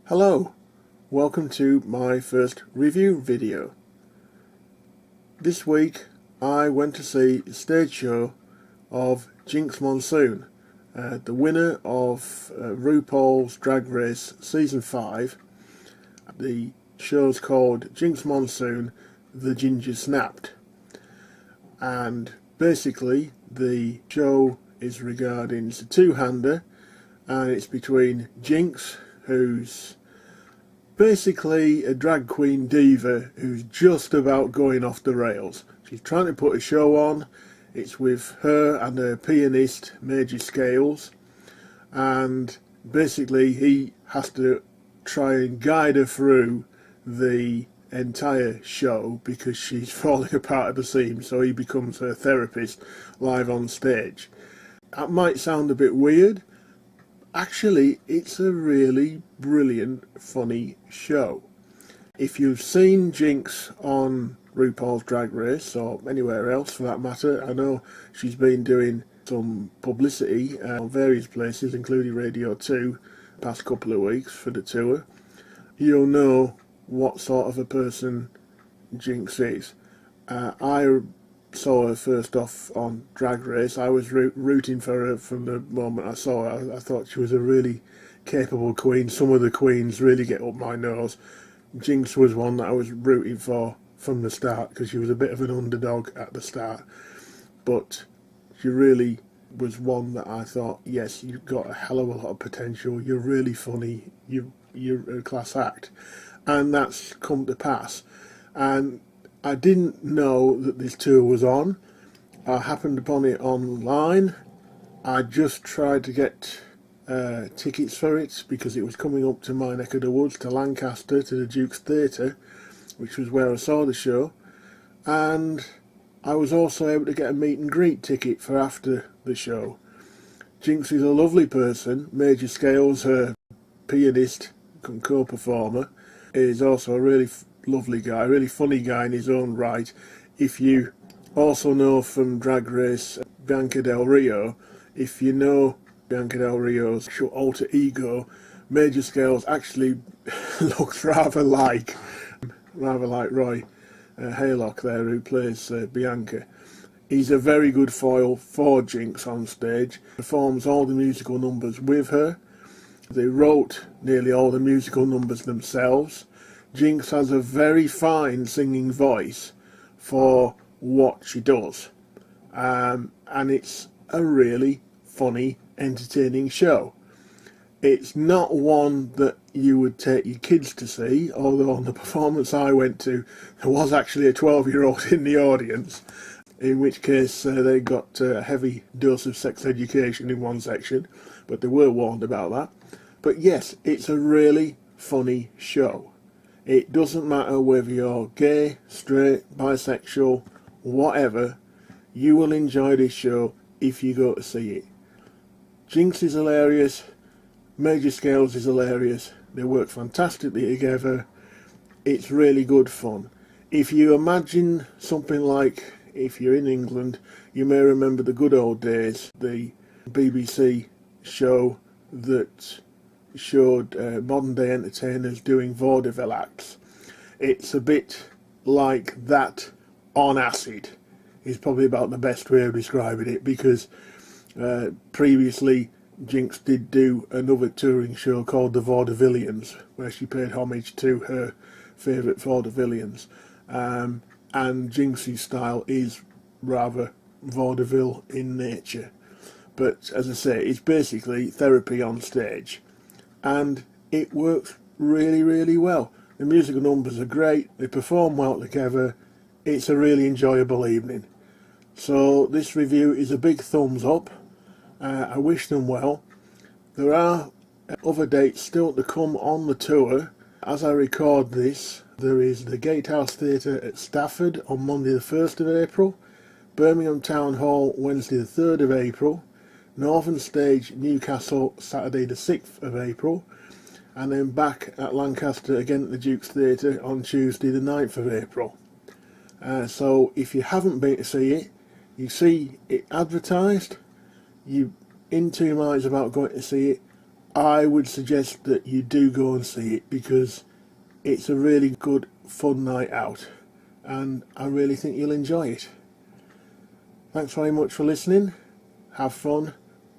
Hello, welcome to my first review video. This week I went to see a stage show of Jinkx Monsoon, the winner of RuPaul's Drag Race Season 5. The show's called Jinkx Monsoon, The Ginger Snapped. And basically the show is regarding, it's a two-hander, and it's between Jinkx, who's basically a drag queen diva who's just about going off the rails. She's trying to put a show on. It's with her and her pianist, Major Scales, and basically he has to try and guide her through the entire show because she's falling apart at the seams, so he becomes her therapist live on stage. That might sound a bit weird. Actually, it's a really brilliant, funny show. If you've seen Jinkx on RuPaul's Drag Race, or anywhere else for that matter, I know she's been doing some publicity on various places, including Radio 2, the past couple of weeks for the tour. You'll know what sort of a person Jinkx is. I saw her first off on Drag Race. I was rooting for her from the moment I saw her. I thought she was a really capable queen. Some of the queens really get up my nose. Jinkx was one that I was rooting for from the start because she was a bit of an underdog at the start, but she really was one that I thought, yes, you've got a hell of a lot of potential, you're really funny, you're a class act, and that's come to pass. And I didn't know that this tour was on. I happened upon it online. I just tried to get tickets for it because it was coming up to my neck of the woods, to Lancaster, to the Duke's Theatre, which was where I saw the show. And I was also able to get a meet and greet ticket for after the show. Jinkx is a lovely person. Major Scales, her pianist and co-performer, is also a really lovely guy, really funny guy in his own right. If you also know from Drag Race Bianca Del Rio, if you know Bianca Del Rio's alter ego, Major Scales actually looks rather like Roy Haylock there, who plays Bianca. He's a very good foil for Jinkx on stage, performs all the musical numbers with her. They wrote nearly all the musical numbers themselves. Jinkx has a very fine singing voice for what she does, and it's a really funny, entertaining show. It's not one that you would take your kids to see, although on the performance I went to there was actually a 12-year-old in the audience, in which case they got a heavy dose of sex education in one section, but they were warned about that. But yes, it's a really funny show. It doesn't matter whether you're gay, straight, bisexual, whatever, you will enjoy this show if you go to see it. Jinkx is hilarious, Major Scales is hilarious, they work fantastically together, it's really good fun. If you imagine something like, if you're in England, you may remember the good old days, the BBC show that showed modern day entertainers doing vaudeville acts. It's a bit like that on acid, is probably about the best way of describing it, because previously Jinkx did do another touring show called The Vaudevillians, where she paid homage to her favourite vaudevillians, and Jinx's style is rather vaudeville in nature, but as I say, it's basically therapy on stage. And it works really, really well. The musical numbers are great, they perform well together, it's a really enjoyable evening. So this review is a big thumbs up. I wish them well. There are other dates still to come on the tour. As I record this, there is the Gatehouse Theatre at Stafford on Monday the 1st of April, Birmingham Town Hall Wednesday the 3rd of April, Northern Stage Newcastle Saturday the 6th of April, and then back at Lancaster again at the Duke's Theatre on Tuesday the 9th of April. So if you haven't been to see it, you see it advertised, you're in two minds about going to see it, I would suggest that you do go and see it, because it's a really good, fun night out, and I really think you'll enjoy it. Thanks very much for listening. Have fun.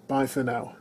Bye for now.